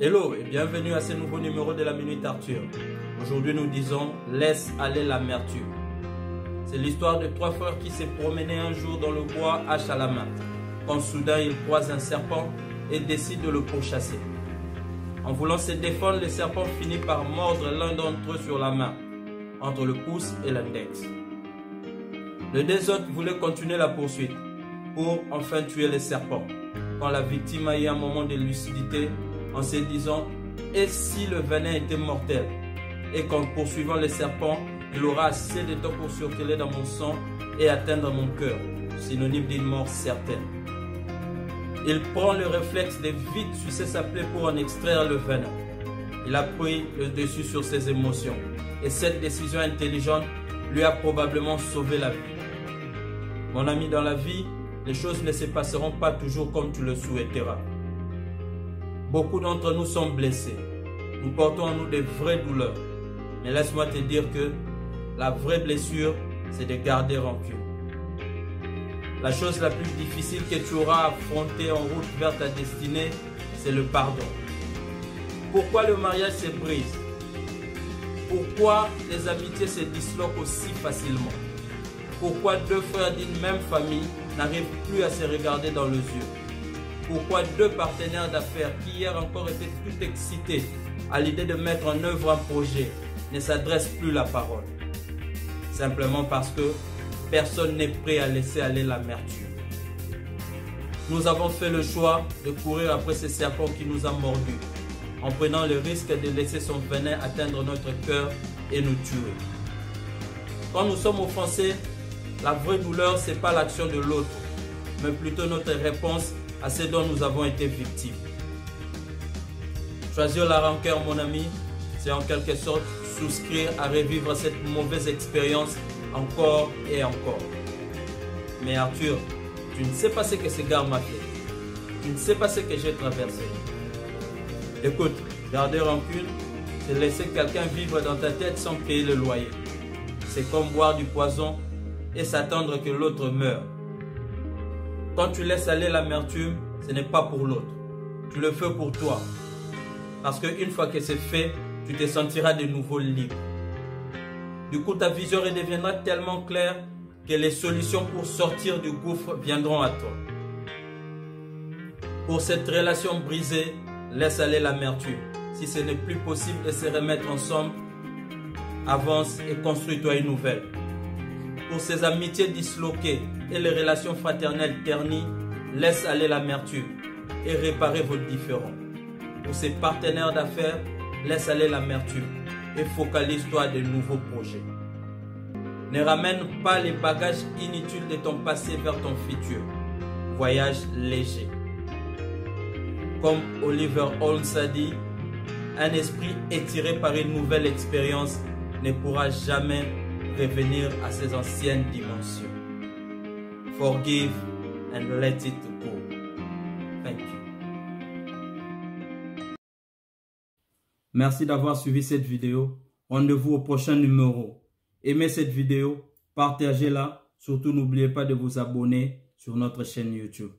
Hello et bienvenue à ce nouveau numéro de la Minute Arthur. Aujourd'hui nous disons « Laisse aller l'amertume ». C'est l'histoire de trois frères qui s'est promené un jour dans le bois, hache à la main. Quand soudain ils croisent un serpent et décident de le pourchasser. En voulant se défendre, le serpent finit par mordre l'un d'entre eux sur la main, entre le pouce et l'index. Les deux autres voulaient continuer la poursuite pour enfin tuer le serpent. Quand la victime a eu un moment de lucidité en se disant « Et si le venin était mortel ?» et qu'en poursuivant le serpent, il aura assez de temps pour circuler dans mon sang et atteindre mon cœur, synonyme d'une mort certaine. Il prend le réflexe de vite sucer sa plaie pour en extraire le venin. Il a pris le dessus sur ses émotions et cette décision intelligente lui a probablement sauvé la vie. Mon ami, dans la vie, les choses ne se passeront pas toujours comme tu le souhaiteras. Beaucoup d'entre nous sont blessés. Nous portons en nous de vraies douleurs. Mais laisse-moi te dire que la vraie blessure, c'est de garder rancune. La chose la plus difficile que tu auras à affronter en route vers ta destinée, c'est le pardon. Pourquoi le mariage se brise? Pourquoi les amitiés se disloquent aussi facilement? Pourquoi deux frères d'une même famille n'arrivent plus à se regarder dans les yeux? Pourquoi deux partenaires d'affaires qui hier encore étaient tout excités à l'idée de mettre en œuvre un projet ne s'adressent plus la parole? Simplement parce que personne n'est prêt à laisser aller l'amertume. Nous avons fait le choix de courir après ce serpent qui nous a mordus, en prenant le risque de laisser son venin atteindre notre cœur et nous tuer. Quand nous sommes offensés, la vraie douleur, ce n'est pas l'action de l'autre, mais plutôt notre réponse à ce dont nous avons été victimes. Choisir la rancœur, mon ami, c'est en quelque sorte souscrire à revivre cette mauvaise expérience encore et encore. Mais Arthur, tu ne sais pas ce que ce gars m'a fait. Tu ne sais pas ce que j'ai traversé. Écoute, garder rancune, c'est laisser quelqu'un vivre dans ta tête sans payer le loyer. C'est comme boire du poison et s'attendre que l'autre meure. Quand tu laisses aller l'amertume, ce n'est pas pour l'autre. Tu le fais pour toi. Parce qu'une fois que c'est fait, tu te sentiras de nouveau libre. Du coup, ta vision redeviendra tellement claire que les solutions pour sortir du gouffre viendront à toi. Pour cette relation brisée, laisse aller l'amertume. Si ce n'est plus possible de se remettre ensemble, avance et construis-toi une nouvelle. Pour ces amitiés disloquées et les relations fraternelles ternies, laisse aller l'amertume et réparez vos différends. Pour ces partenaires d'affaires, laisse aller l'amertume et focalise-toi à de nouveaux projets. Ne ramène pas les bagages inutiles de ton passé vers ton futur. Voyage léger. Comme Oliver Holmes a dit, un esprit étiré par une nouvelle expérience ne pourra jamais revenir à ses anciennes dimensions. Forgive and let it go. Thank you. Merci d'avoir suivi cette vidéo. Rendez-vous au prochain numéro. Aimez cette vidéo, partagez-la. Surtout n'oubliez pas de vous abonner sur notre chaîne YouTube.